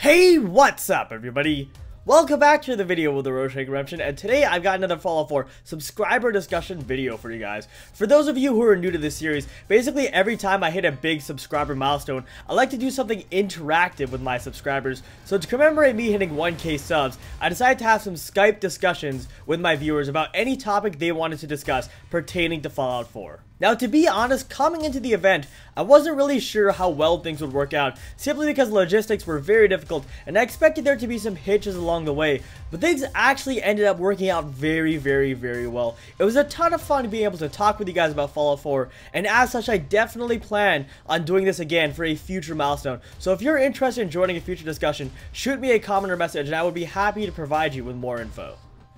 Hey, what's up everybody? Welcome back to the video with the AutrixHD, and today I've got another Fallout 4 subscriber discussion video for you guys. For those of you who are new to this series, basically every time I hit a big subscriber milestone, I like to do something interactive with my subscribers. So to commemorate me hitting 1K subs, I decided to have some Skype discussions with my viewers about any topic they wanted to discuss pertaining to Fallout 4. Now, to be honest, coming into the event, I wasn't really sure how well things would work out, simply because logistics were very difficult, and I expected there to be some hitches along the way, but things actually ended up working out very well. It was a ton of fun being able to talk with you guys about Fallout 4, and as such, I definitely plan on doing this again for a future milestone. So if you're interested in joining a future discussion, shoot me a comment or message, and I would be happy to provide you with more info.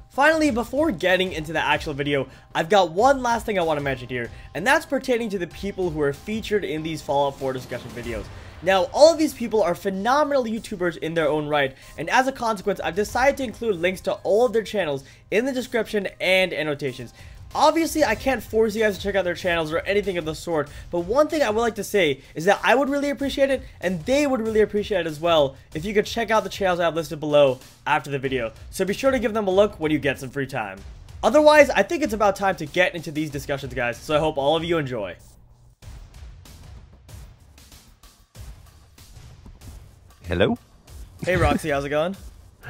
Finally, before getting into the actual video, I've got one last thing I want to mention here, and that's pertaining to the people who are featured in these Fallout 4 discussion videos. Now, all of these people are phenomenal YouTubers in their own right, and as a consequence, I've decided to include links to all of their channels in the description and annotations. Obviously, I can't force you guys to check out their channels or anything of the sort, but one thing I would like to say is that I would really appreciate it, and they would really appreciate it as well, if you could check out the channels I have listed below after the video. So be sure to give them a look when you get some free time. Otherwise, I think it's about time to get into these discussions, guys, so I hope all of you enjoy. Hello? Hey Roxy, how's it going?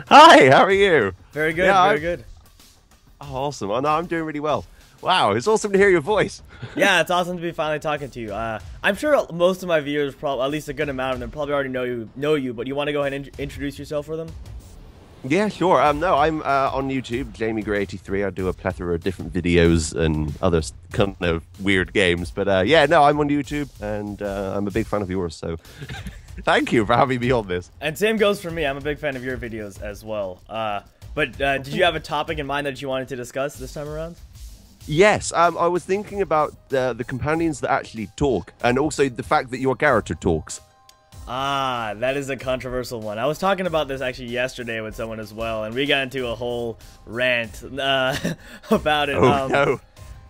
Hi, how are you? Very good, very good. Oh, awesome. Oh, no, I'm doing really well. Wow, it's awesome to hear your voice. Yeah, it's awesome to be finally talking to you. I'm sure most of my viewers, probably at least a good amount of them, probably already know you, but you want to go ahead and introduce yourself for them? Yeah, sure. No, I'm on YouTube, JamieGrey83. I do a plethora of different videos and other kind of weird games. But yeah, no, I'm on YouTube, and I'm a big fan of yours, so thank you for having me on this. And same goes for me. I'm a big fan of your videos as well. But did you have a topic in mind that you wanted to discuss this time around? Yes, I was thinking about the companions that actually talk, and also the fact that your character talks. Ah, that is a controversial one. I was talking about this actually yesterday with someone as well, and we got into a whole rant about it. Oh, no.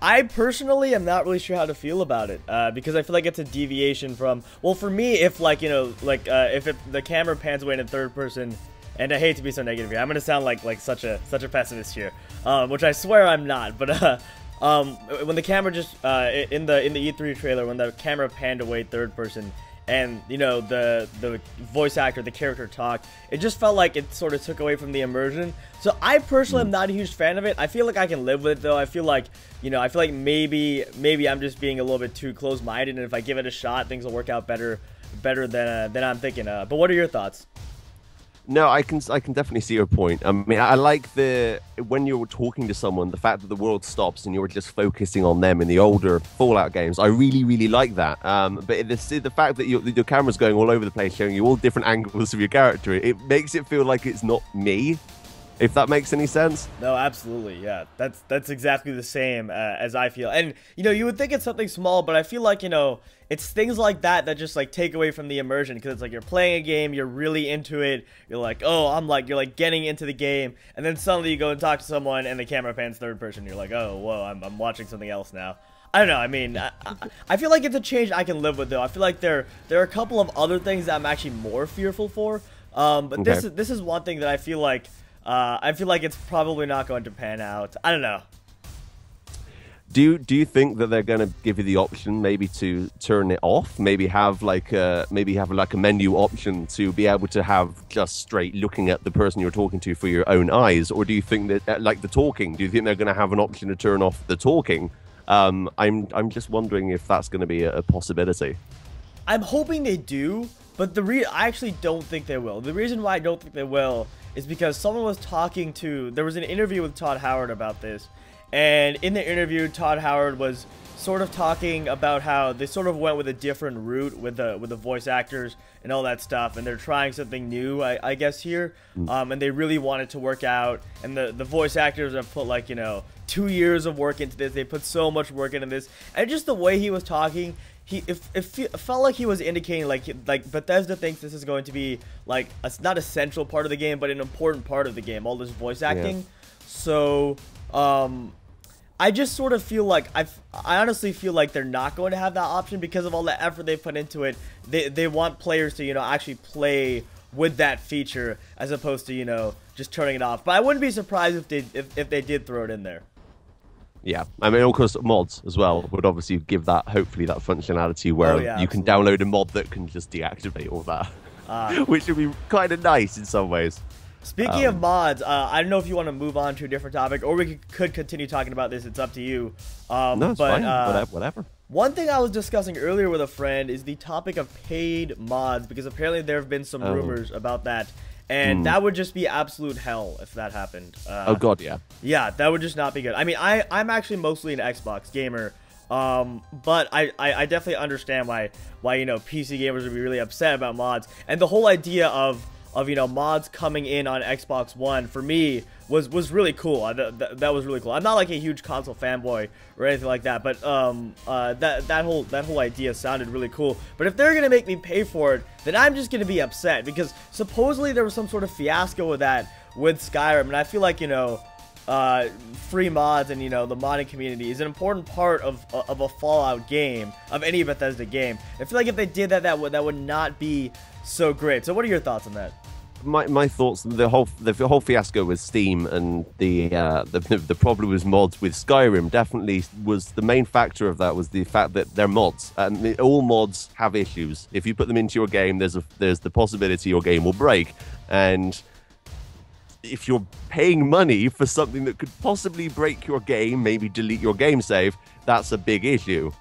I personally am not really sure how to feel about it, because I feel like it's a deviation from, well, for me, if like, you know, like if the camera pans away in third person, and I hate to be so negative here, I'm gonna sound like such a pessimist here, which I swear I'm not, but when the camera just in the E3 trailer, when the camera panned away third person, and you know the voice actor, the character talked, it just felt like it sort of took away from the immersion. So I personally am not a huge fan of it. I feel like I can live with it though. I feel like, you know, maybe I'm just being a little bit too close-minded, and if I give it a shot, things will work out better than I'm thinking. But what are your thoughts? No, I can definitely see your point. I mean, I like when you're talking to someone, the fact that the world stops and you're just focusing on them in the older Fallout games. I really like that. But the fact that your camera's going all over the place, showing you all different angles of your character, it makes it feel like it's not me. If that makes any sense. No, absolutely, yeah. That's exactly the same as I feel. And, you know, you would think it's something small, but I feel like, you know, it's things like that just, like, take away from the immersion. Because it's like you're playing a game, you're really into it, you're like, oh, you're, like, getting into the game. And then suddenly you go and talk to someone, and the camera pans third person. You're like, oh, whoa, I'm watching something else now. I don't know, I mean, I feel like it's a change I can live with, though. I feel like there are a couple of other things that I'm actually more fearful for. But okay. This is one thing that I feel like it's probably not going to pan out. I don't know. Do you think that they're going to give you the option maybe to turn it off? Maybe have like a menu option to be able to have just straight looking at the person you're talking to for your own eyes? Or do you think that like the talking? Do you think they're going to have an option to turn off the talking? I'm just wondering if that's going to be a possibility. I'm hoping they do, but I actually don't think they will. The reason why I don't think they will is because someone was talking to, there was an interview with Todd Howard about this, and in the interview, Todd Howard was sort of talking about how they sort of went with a different route with the voice actors and all that stuff, and they're trying something new, I guess here, and they really want it to work out, and the voice actors have put, like, you know, 2 years of work into this. They put so much work into this, and just the way he was talking, it felt like he was indicating like Bethesda thinks this is going to be like not a central part of the game, but an important part of the game, all this voice acting. Yeah. So I just sort of feel like I honestly feel like they're not going to have that option because of all the effort they put into it. They want players to, you know, actually play with that feature as opposed to, you know, just turning it off. But I wouldn't be surprised if they did throw it in there. Yeah, I mean, of course, mods as well would obviously give that, hopefully, that functionality where you can download a mod that can just deactivate all that, which would be kind of nice in some ways. Speaking of mods, I don't know if you want to move on to a different topic, or we could continue talking about this. It's up to you. No, it's fine. Whatever. One thing I was discussing earlier with a friend is the topic of paid mods, because apparently there have been some rumors about that. And that would just be absolute hell if that happened. Oh god, yeah. Yeah, that would just not be good. I mean, I'm actually mostly an Xbox gamer, but I definitely understand why you know, PC gamers would be really upset about mods. And the whole idea of you know, mods coming in on Xbox One for me was really cool. That was really cool. I'm not like a huge console fanboy or anything like that, but that whole idea sounded really cool. But if they're gonna make me pay for it, then I'm just gonna be upset, because supposedly there was some sort of fiasco with that with Skyrim, and I feel like, you know, free mods and, you know, the modding community is an important part of a Fallout game, of any Bethesda game. I feel like if they did that, that would not be so great. So what are your thoughts on that? My thoughts, the whole fiasco with Steam and the problem with mods with Skyrim definitely was the main factor of that, was the fact that they're mods, and all mods have issues. If you put them into your game, there's the possibility your game will break, and if you're paying money for something that could possibly break your game, maybe delete your game save, that's a big issue.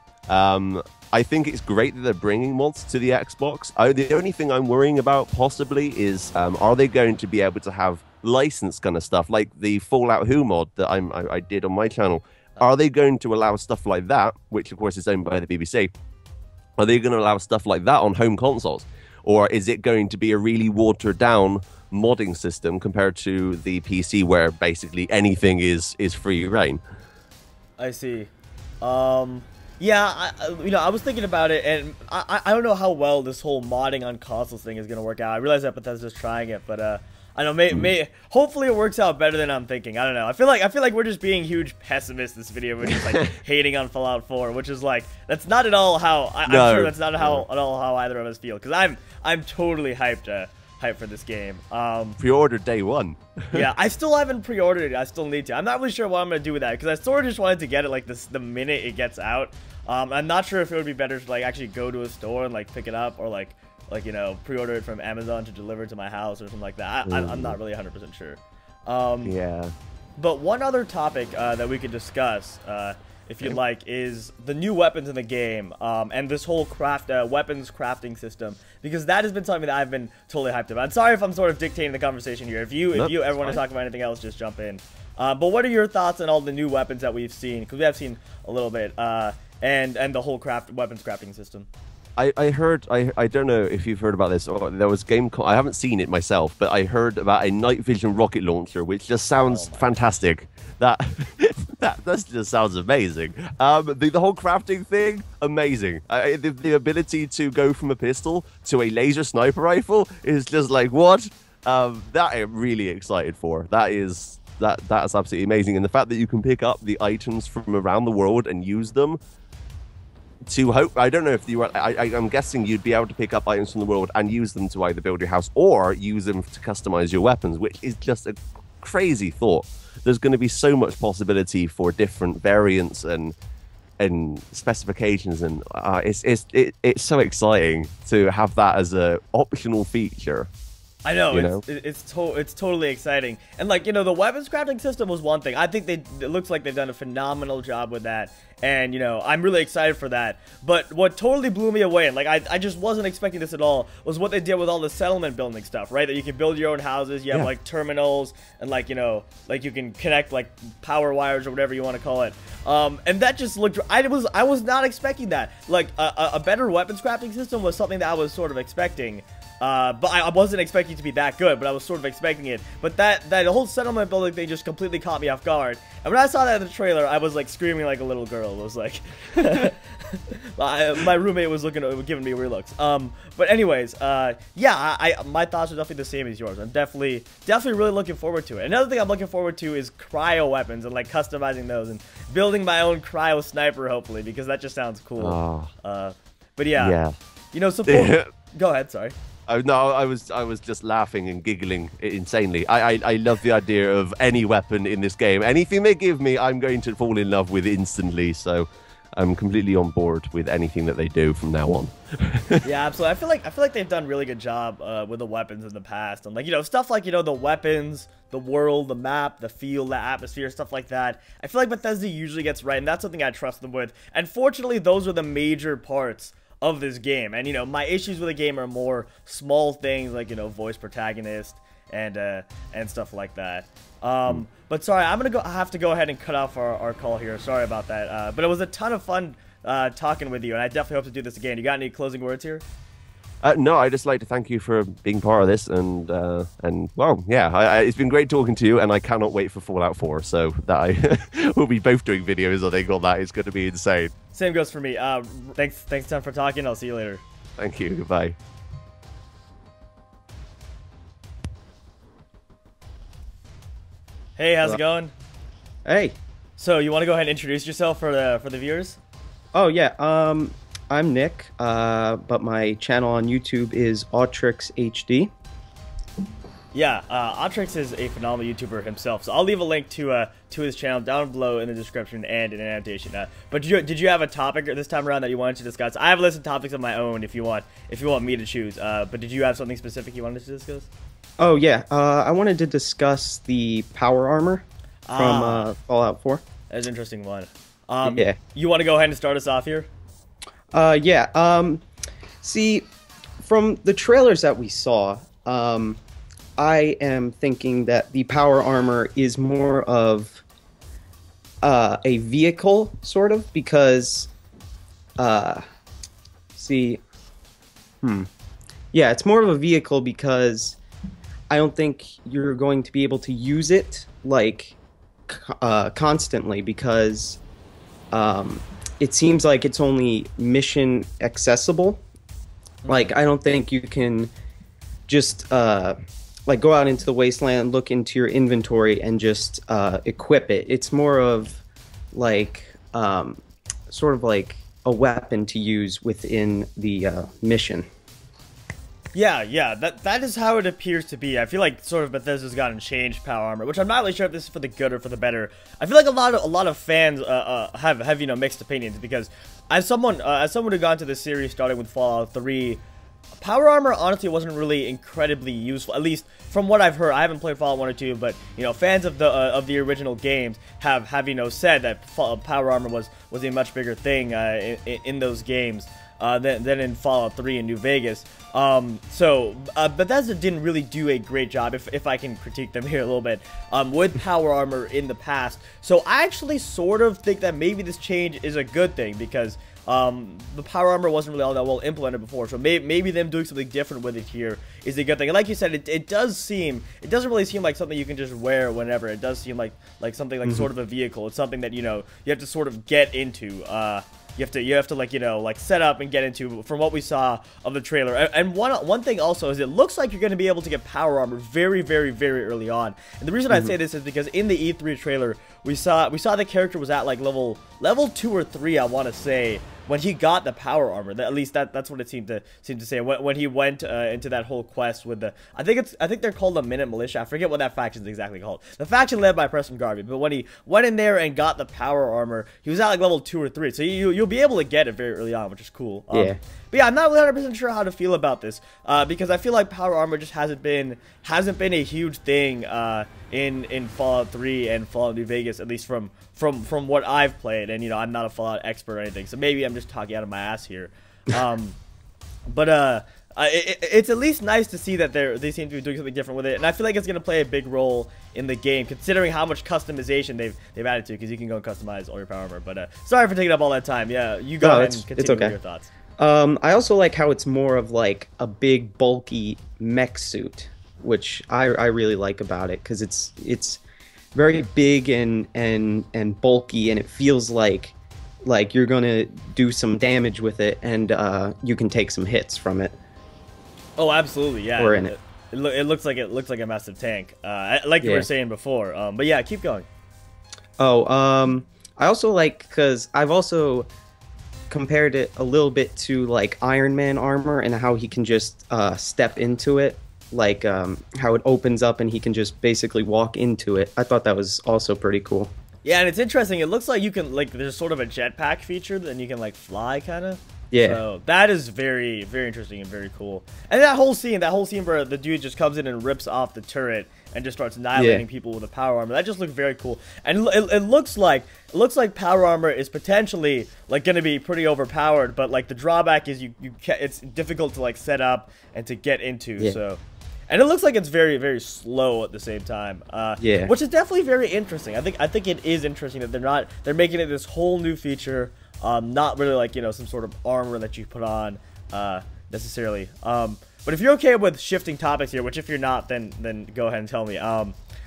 I think it's great that they're bringing mods to the Xbox. The only thing I'm worrying about possibly is, are they going to be able to have licensed kind of stuff, like the Fallout Who mod that I did on my channel? Are they going to allow stuff like that, which of course is owned by the BBC? Are they going to allow stuff like that on home consoles? Or is it going to be a really watered down modding system compared to the PC, where basically anything is free reign? I see. Yeah, you know, I was thinking about it, and I don't know how well this whole modding on consoles thing is gonna work out. I realize that Bethesda's trying it, but I don't know, hopefully it works out better than I'm thinking. I don't know. I feel like we're just being huge pessimists this video. We're just like hating on Fallout 4, which is like, that's not at all how I'm sure that's not at all how either of us feel, because I'm totally hyped for this game. Pre-ordered day one. Yeah, I still haven't pre-ordered it. I still need to. I'm not really sure what I'm gonna do with that, because I sort of just wanted to get it like the minute it gets out. I'm not sure if it would be better to like actually go to a store and like pick it up, or like you know, pre-order it from Amazon to deliver it to my house or something like that. I'm not really 100% sure. Yeah. But one other topic that we could discuss, if you'd like, is the new weapons in the game, and this whole weapons crafting system, because that has been something that I've been totally hyped about. I'm sorry if I'm sort of dictating the conversation here. If you ever want to talk about anything else, just jump in. But what are your thoughts on all the new weapons that we've seen? Because we have seen a little bit, and the whole weapons crafting system. I heard, I don't know if you've heard about this, or there was I haven't seen it myself, but I heard about a night vision rocket launcher, which just sounds fantastic. That just sounds amazing. The whole crafting thing, amazing. The ability to go from a pistol to a laser sniper rifle is just like, what? That I'm really excited for. That's absolutely amazing. And the fact that you can pick up the items from around the world and use them to hope, I don't know if you were, I'm guessing you'd be able to pick up items from the world and use them to either build your house or use them to customize your weapons, which is just a crazy thought. There's going to be so much possibility for different variants and specifications, and it's so exciting to have that as a optional feature. I know, it's totally exciting. And like, you know, the weapons crafting system was one thing. I think it looks like they've done a phenomenal job with that. And, you know, I'm really excited for that. But what totally blew me away, and like I just wasn't expecting this at all, was what they did with all the settlement building stuff, right? That you can build your own houses, you have like terminals, and like, you know, like you can connect like power wires or whatever you want to call it. And that just looked, I was not expecting that. Like a better weapons crafting system was something that I was sort of expecting. But I wasn't expecting it to be that good, but I was sort of expecting it. But that whole settlement building thing just completely caught me off guard. And when I saw that in the trailer, I was like screaming like a little girl. It was like, my roommate was giving me weird looks. But anyways, yeah, my thoughts are definitely the same as yours. I'm definitely really looking forward to it. Another thing I'm looking forward to is cryo weapons and like customizing those and building my own cryo sniper, hopefully, because that just sounds cool. Oh. But yeah, you know, support. Go ahead, sorry. Oh, no, I was just laughing and giggling insanely. I love the idea of any weapon in this game. Anything they give me, I'm going to fall in love with instantly. So I'm completely on board with anything that they do from now on. Yeah, absolutely. I feel like they've done a really good job with the weapons in the past, and like, you know, stuff like, you know, the weapons, the world, the map, the feel, the atmosphere, stuff like that. I feel like Bethesda usually gets right, and that's something I trust them with. And fortunately, those are the major parts of this game. And, you know, my issues with the game are more small things like, you know, voice protagonist and stuff like that. But sorry, I have to go ahead and cut off our call here. Sorry about that. But it was a ton of fun talking with you, and I definitely hope to do this again. You got any closing words here? No, I just like to thank you for being part of this, and well, yeah, it's been great talking to you, and I cannot wait for Fallout 4. So that we'll be both doing videos, I think, on that. It's going to be insane. Same goes for me. Thanks, Tom, for talking. I'll see you later. Thank you. Goodbye. Hey, how's it going? Hey. So you want to go ahead and introduce yourself for the viewers? Oh yeah. I'm Nick. But my channel on YouTube is AutrixHD. Yeah, Autrix is a phenomenal YouTuber himself, so I'll leave a link to his channel down below in the description and in an annotation. But did you have a topic this time around that you wanted to discuss? I have a list of topics of my own if you want me to choose. But did you have something specific you wanted to discuss? Oh yeah. I wanted to discuss the power armor from Fallout 4. That's an interesting one. Yeah. You want to go ahead and start us off here? Yeah. See, from the trailers that we saw, I am thinking that the power armor is more of a vehicle, sort of, because, yeah, it's more of a vehicle because I don't think you're going to be able to use it, like, constantly, because it seems like it's only mission accessible. Like, I don't think you can just like go out into the wasteland, look into your inventory, and just equip it. It's more of like sort of like a weapon to use within the mission. Yeah, that is how it appears to be. I feel like sort of Bethesda's gotten changed power armor, which I'm not really sure if this is for the good or for the better. I feel like a lot of fans have you know, mixed opinions, because as someone who got into this series starting with Fallout 3, power armor honestly wasn't really incredibly useful, at least from what I've heard. I haven't played Fallout 1 or 2, but you know, fans of the original games have you know, said that power armor was a much bigger thing in those games than in Fallout 3 and New Vegas. So Bethesda didn't really do a great job, if I can critique them here a little bit, with power armor in the past. So I actually sort of think that maybe this change is a good thing, because the power armor wasn't really all that well implemented before, so maybe them doing something different with it here is a good thing. And like you said, it doesn't really seem like something you can just wear whenever. It does seem like something like sort of a vehicle. It's something that, you know, you have to sort of get into. You have to like, you know, like set up and get into, from what we saw of the trailer. And one thing also is, it looks like you're going to be able to get power armor very, very, very early on. And the reason I say this is because in the E3 trailer, we saw the character was at like level 2 or 3, I want to say, when he got the power armor. At least that's what it seemed to say when he went into that whole quest with the, I think they're called the Minute Militia. I forget what that faction is exactly called. The faction led by Preston Garvey. But when he went in there and got the power armor, he was at like level 2 or 3. So you'll be able to get it very early on, which is cool. Yeah. But yeah, I'm not really 100% sure how to feel about this, because I feel like power armor just hasn't been a huge thing in Fallout 3 and Fallout New Vegas, at least from what I've played. And you know, I'm not a Fallout expert or anything, so maybe I'm just talking out of my ass here. But it's at least nice to see that they seem to be doing something different with it, and I feel like it's going to play a big role in the game, considering how much customization they've added to it, because you can go and customize all your power armor. But sorry for taking up all that time. Yeah, you go ahead and continue with your thoughts. I also like how it's more of like a big bulky mech suit, which I really like about it, because it's very big and bulky, and it feels like you're gonna do some damage with it, and you can take some hits from it. Oh, absolutely, yeah. Or in it. It looks like a massive tank, like you were saying before. But yeah, keep going. Oh, I also like, because compared it a little bit to like Iron Man armor and how he can just step into it, like how it opens up and he can just basically walk into it. I thought that was also pretty cool. Yeah, and it's interesting. It looks like you can, like, there's sort of a jetpack feature, then you can, like, fly, kind of. Yeah. So that is very, very interesting and very cool. And that whole scene where the dude just comes in and rips off the turret and just starts annihilating people with a power armor, that just looked very cool. And it looks like power armor is potentially, like, going to be pretty overpowered, but, like, the drawback is it's difficult to, like, set up and to get into, so... And it looks like it's very, very slow at the same time. Which is definitely very interesting. I think it is interesting that they're making it this whole new feature, not really like, you know, some sort of armor that you put on, necessarily. But if you're okay with shifting topics here, which if you're not, then go ahead and tell me.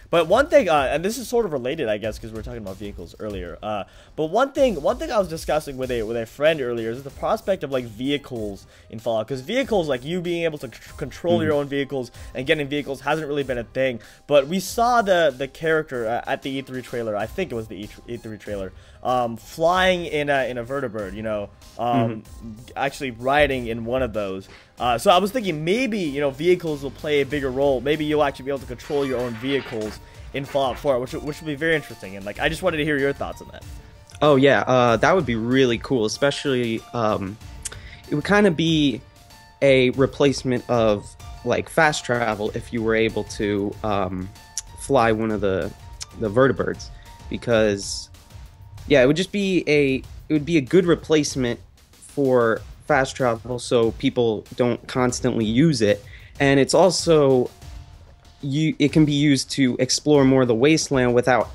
But one thing, and this is sort of related, I guess, because we were talking about vehicles earlier. But one thing I was discussing with a friend earlier is the prospect of like vehicles in Fallout, because vehicles, like you being able to control your own vehicles and getting vehicles, hasn't really been a thing. But we saw the character at the E3 trailer. I think it was the E3 trailer, flying in a vertibird. You know, actually riding in one of those. So I was thinking maybe, you know, vehicles will play a bigger role. Maybe you'll actually be able to control your own vehicles in Fallout 4, which would be very interesting. And like, I just wanted to hear your thoughts on that. Oh yeah, that would be really cool. Especially, it would kind of be a replacement of like fast travel if you were able to fly one of the vertibirds, because yeah, it would be a good replacement for fast travel, so people don't constantly use it. And it's also it can be used to explore more of the wasteland without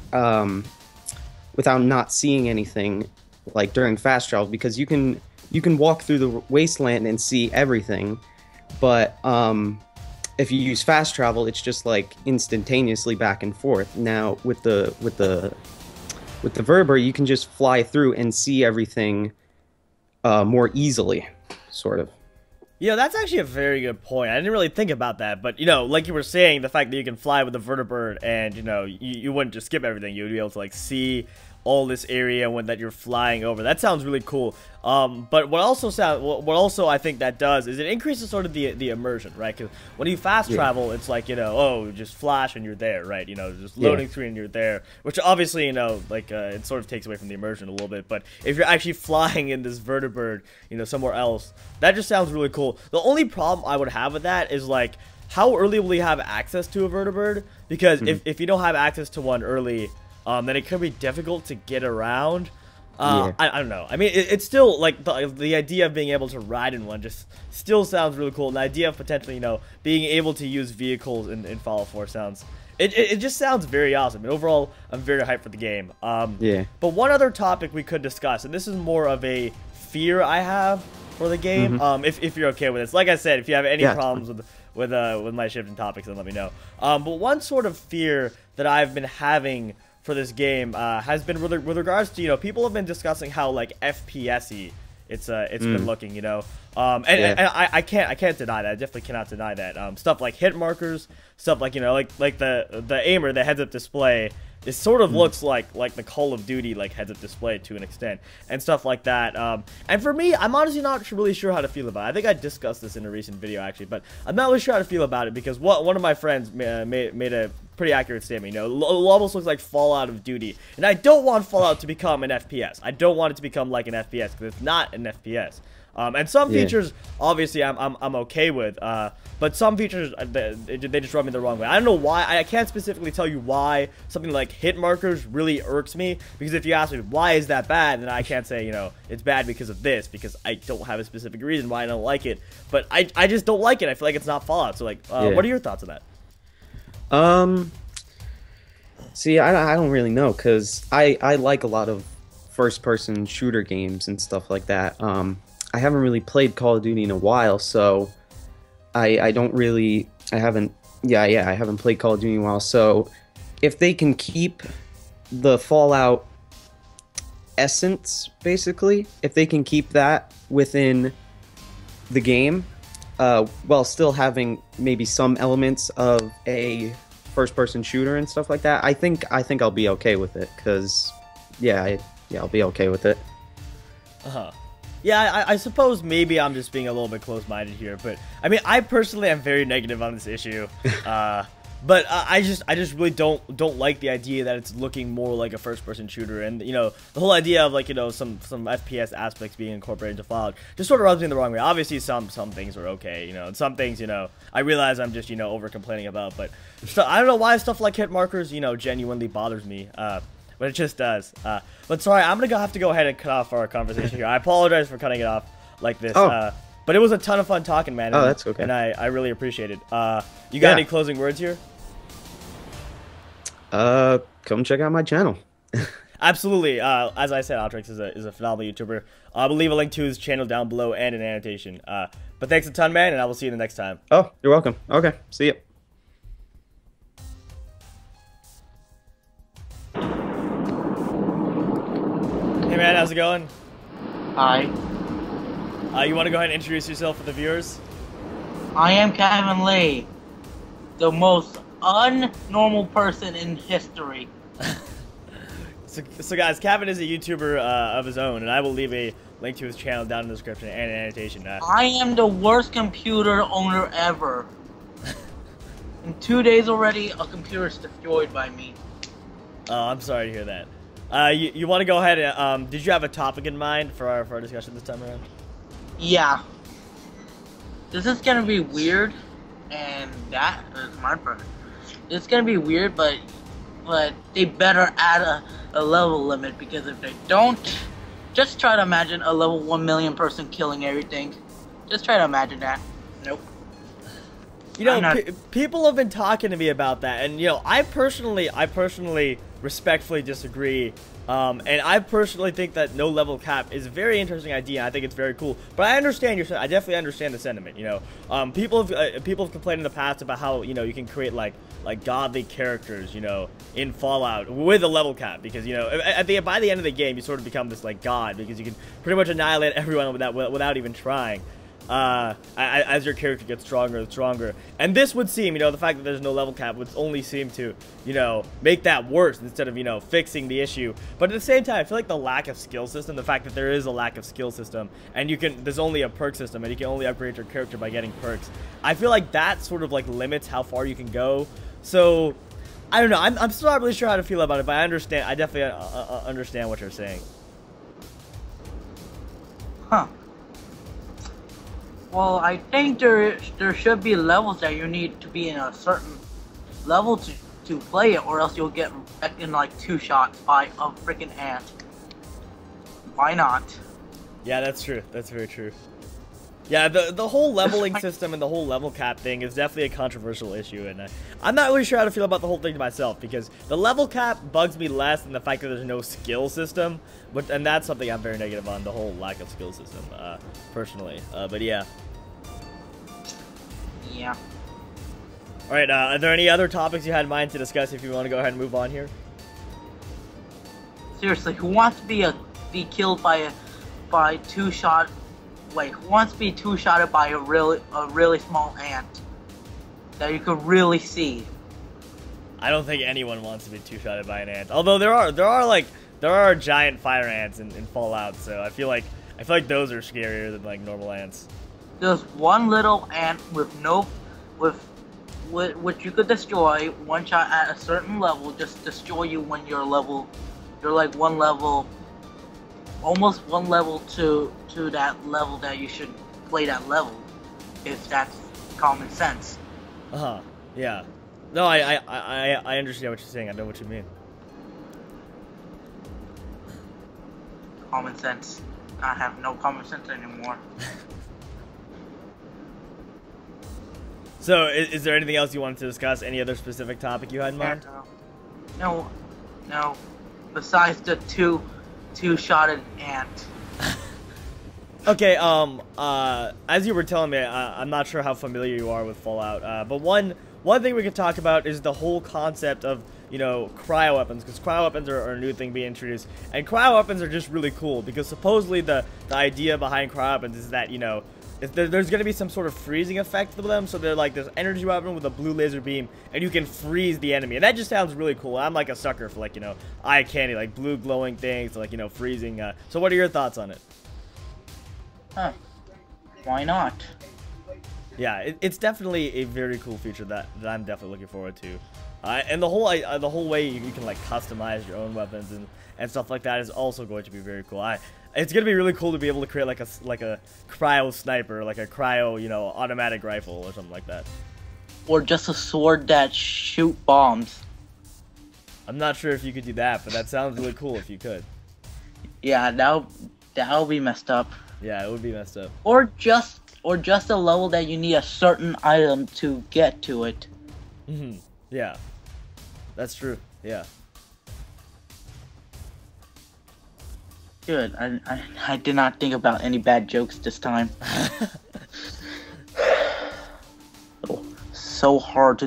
not seeing anything like during fast travel, because you can walk through the wasteland and see everything, but if you use fast travel, it's just like instantaneously back and forth. Now with the vertibird, you can just fly through and see everything more easily, sort of. Yeah, that's actually a very good point. I didn't really think about that, but, you know, like you were saying, the fact that you can fly with a vertibird and, you know, you wouldn't just skip everything. You would be able to, like, see all this area that you're flying over. That sounds really cool. But what also I think that does is it increases sort of the immersion, right? Because when you fast travel, it's like, you know, oh, just flash and you're there, right? You know, just loading screen and you're there, which obviously, you know, like it sort of takes away from the immersion a little bit. But if you're actually flying in this vertibird, you know, somewhere else, that just sounds really cool. The only problem I would have with that is like, how early will you have access to a vertibird? Because if you don't have access to one early, then it could be difficult to get around. I don't know. I mean, it's still, like, the idea of being able to ride in one just still sounds really cool. And the idea of potentially, you know, being able to use vehicles in Fallout 4 sounds... It just sounds very awesome. And overall, I'm very hyped for the game. But one other topic we could discuss, and this is more of a fear I have for the game, if you're okay with this. Like I said, if you have any problems with my shifting topics, then let me know. But one sort of fear that I've been having for this game has been with regards to, you know, people have been discussing how like FPS-y it's been looking, you know, and I can't deny that. I definitely cannot deny that. Stuff like hit markers, stuff like, you know, like the aimer, the heads-up display, it sort of looks like the Call of Duty like heads-up display to an extent, and stuff like that. And for me, I'm honestly not really sure how to feel about it. I think I discussed this in a recent video actually, but I'm not really sure how to feel about it because one of my friends made a pretty accurate statement. You know, it almost looks like Fallout of Duty, and I don't want Fallout to become an FPS. I don't want it to become like an FPS because it's not an FPS. And some features, obviously, I'm okay with, but some features, they just rub me the wrong way. I don't know why. I can't specifically tell you why something like hit markers really irks me, because if you ask me, why is that bad, then I can't say, you know, it's bad because of this, because I don't have a specific reason why I don't like it, but I just don't like it. I feel like it's not Fallout, so, like, what are your thoughts on that? See, I don't really know, because I like a lot of first-person shooter games and stuff like that. I haven't really played Call of Duty in a while, so I haven't played Call of Duty in a while, so if they can keep the Fallout essence, basically, if they can keep that within the game, while still having maybe some elements of a first-person shooter and stuff like that, I think I'll be okay with it, because, I'll be okay with it. Yeah, I suppose maybe I'm just being a little bit close-minded here, but I mean, I personally am very negative on this issue. But I just really don't like the idea that it's looking more like a first-person shooter, and you know, the whole idea of like, you know, some FPS aspects being incorporated into Fallout just sort of rubs me the wrong way. Obviously, some things are okay, you know, and some things, you know, I realize I'm just, you know, over complaining about, but I don't know why stuff like hit markers, you know, genuinely bothers me. But it just does. But sorry, I'm gonna have to go ahead and cut off our conversation here. I apologize for cutting it off like this. Oh. But it was a ton of fun talking, man. And, that's okay. And I really appreciate it. You got any closing words here? Come check out my channel. Absolutely. As I said, Autrix is a phenomenal YouTuber. I will leave a link to his channel down below and an annotation. But thanks a ton, man, and I will see you the next time. Oh, you're welcome. Okay, see ya. Hey, man, how's it going? Hi. You want to go ahead and introduce yourself for the viewers? I am Kavin Lee, the most unnormal person in history. So guys, Kavin is a YouTuber of his own, and I will leave a link to his channel down in the description and an annotation. I am the worst computer owner ever. In 2 days already, a computer is destroyed by me. Oh, I'm sorry to hear that. You want to go ahead and, did you have a topic in mind for our discussion this time around? Yeah. This is gonna be weird, and that is my preference. It's gonna be weird, but they better add a level limit, because if they don't, just try to imagine a level 1 million person killing everything. Just try to imagine that. Nope. You know, people have been talking to me about that, and you know, I personally respectfully disagree. And I personally think that no level cap is a very interesting idea. I think it's very cool, but I definitely understand the sentiment. You know, people have complained in the past about how, you know, you can create like godly characters, you know, in Fallout with a level cap, because, you know, by the end of the game you sort of become this like god, because you can pretty much annihilate everyone without even trying. As your character gets stronger and stronger. And this would seem, you know, the fact that there's no level cap would only seem to, you know, make that worse instead of, you know, fixing the issue. But at the same time, I feel like the lack of skill system, the fact that there is a lack of skill system, and there's only a perk system, and you can only upgrade your character by getting perks, I feel like that sort of like limits how far you can go. So, I don't know, I'm still not really sure how to feel about it, but I definitely understand what you're saying. Huh. Well, I think there should be levels that you need to be in a certain level to play it, or else you'll get wrecked in like 2 shots by a freaking ant. Why not? Yeah, that's true. That's very true. Yeah, the whole leveling system and the whole level cap thing is definitely a controversial issue, and I'm not really sure how to feel about the whole thing myself, because the level cap bugs me less than the fact that there's no skill system, and that's something I'm very negative on, the whole lack of skill system, personally. But yeah. Yeah. Alright, are there any other topics you had in mind to discuss if you want to go ahead and move on here? Seriously, who wants to be killed by a 2-shot? Wait, who wants to be 2-shotted by a really small ant that you could really see? I don't think anyone wants to be 2-shotted by an ant. Although there are giant fire ants in Fallout, so I feel like those are scarier than like normal ants. There's one little ant which you could destroy. One shot at a certain level, just destroy you when you're like one level, almost one level to that level that you should play that level, if that's common sense. Yeah. No, I understand what you're saying. I know what you mean. Common sense. I have no common sense anymore. So, is there anything else you wanted to discuss? Any other specific topic you had in mind? No. Besides the two-shotted ant. Okay, as you were telling me, I'm not sure how familiar you are with Fallout, but one thing we could talk about is the whole concept of, you know, cryo weapons, because cryo weapons are a new thing being introduced, and cryo weapons are just really cool, because supposedly the idea behind cryo weapons is that, you know, there's going to be some sort of freezing effect to them, so they're like this energy weapon with a blue laser beam, and you can freeze the enemy, and that just sounds really cool. I'm like a sucker for, like, you know, eye candy, like blue glowing things, like, you know, freezing. So what are your thoughts on it? Huh. Why not? Yeah, it's definitely a very cool feature that I'm definitely looking forward to. And the whole way you can like customize your own weapons and stuff like that is also going to be very cool. It's gonna be really cool to be able to create like a cryo sniper, like a cryo, you know, automatic rifle or something like that. Or just a sword that shoot bombs. I'm not sure if you could do that, but that sounds really cool if you could. Yeah, that'll be messed up. Yeah, it would be messed up. Or just a level that you need a certain item to get to it. Yeah, that's true. Yeah. Good. I did not think about any bad jokes this time. So hard to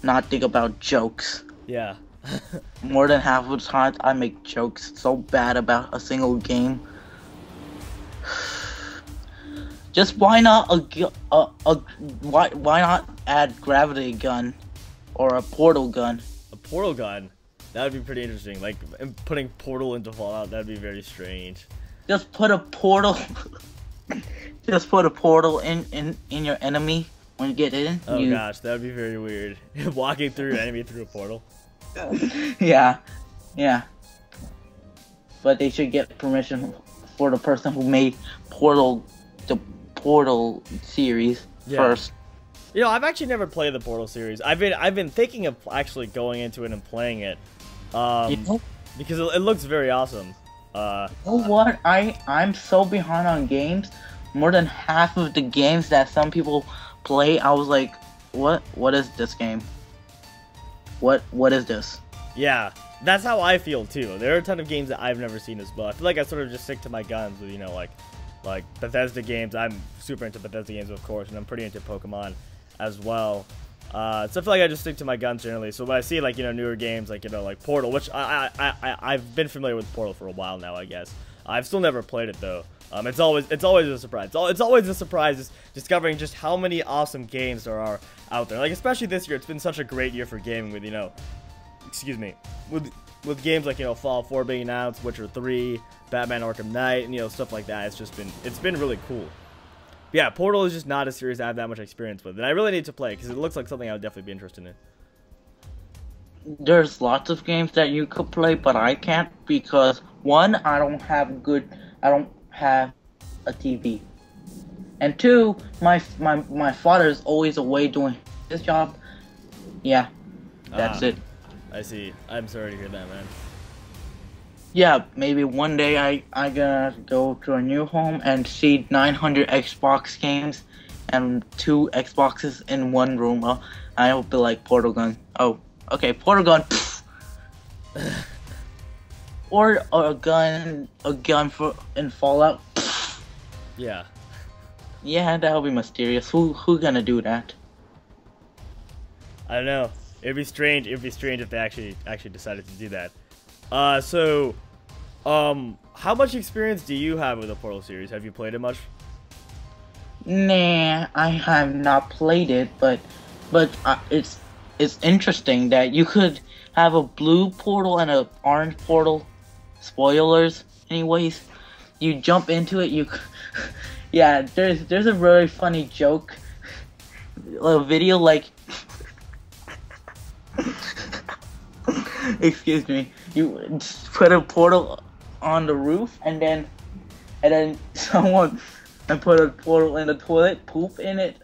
not think about jokes. Yeah. More than half of the time, I make jokes so bad about a single game. Just why not why not add gravity gun or a portal gun? A portal gun? That would be pretty interesting. Like putting Portal into Fallout, that'd be very strange. Just put a portal. Just put a portal in your enemy when you get in. Oh gosh, that would be very weird. Walking through your enemy through a portal. Yeah. But they should get permission for the person who made the Portal series first. You know, I've actually never played the Portal series. I've been thinking of actually going into it and playing it, because it looks very awesome. You know what? I'm so behind on games. More than half of the games that some people play, I was like, what is this game? What is this? Yeah, that's how I feel too. There are a ton of games that I've never seen as well. I feel like I sort of just stick to my guns with, you know, like Bethesda games. I'm super into Bethesda games, of course, and I'm pretty into Pokemon as well. So I feel like I just stick to my guns generally. So when I see, like, you know, newer games like, you know, like Portal, which I've been familiar with Portal for a while now, I guess. I've still never played it though. It's always a surprise. It's always a surprise just discovering just how many awesome games there are out there. Like, especially this year, it's been such a great year for gaming with, you know, with games like, you know, Fallout 4 being announced, Witcher 3, Batman Arkham Knight, and, you know, stuff like that. It's been really cool. But yeah, Portal is just not a series I have that much experience with, and I really need to play because it looks like something I would definitely be interested in. There's lots of games that you could play, but I can't because one, I don't have a TV, and two, my father is always away doing his job. Yeah, that's it. I see. I'm sorry to hear that, man. Yeah, maybe one day I gonna go to a new home and see 900 Xbox games and 2 Xboxes in one room. Well, I'll be like Portal gun. Oh, okay, Portal gun. Or a gun for in Fallout. Yeah. Yeah, that'll be mysterious. Who gonna do that? I don't know. It'd be strange. It'd be strange if they actually decided to do that. So, how much experience do you have with the Portal series? Have you played it much? Nah, I have not played it, but it's interesting that you could have a blue portal and a orange portal. Spoilers, anyways. You jump into it. Yeah. There's a very funny joke, a video like. Excuse me. You put a portal on the roof, and then someone put a portal in the toilet, poop in it.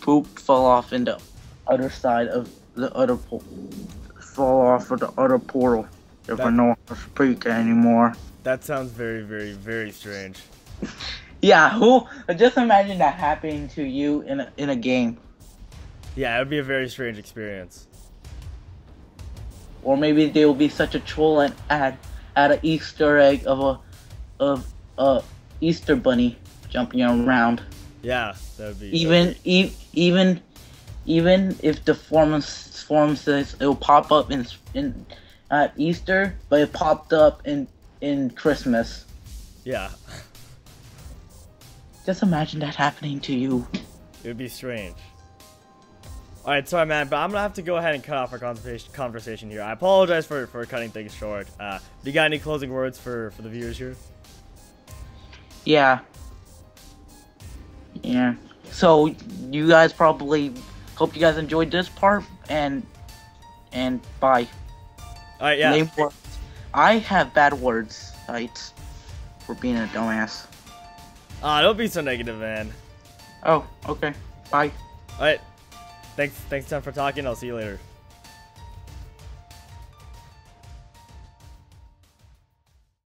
Poop fell off in the other side of the other fall off of the other portal. If I know how to speak anymore. That sounds very, very, very strange. Yeah, just imagine that happening to you in a game. Yeah, it would be a very strange experience. Or maybe they will be such a troll and add an Easter egg of a Easter bunny jumping around. Yeah, that would be. Even if the forum says it will pop up in at Easter, but it popped up in Christmas. Yeah. Just imagine that happening to you. It would be strange. Alright, sorry man, but I'm gonna have to go ahead and cut off our conversation here. I apologize for cutting things short. Do you got any closing words for the viewers here? Yeah. Yeah. So you guys probably hope you guys enjoyed this part, and bye. Alright, yeah. Lame words. I have bad words, right? For being a dumbass. Don't be so negative, man. Oh, okay. Bye. Alright. Thanks, Tom, for talking. I'll see you later.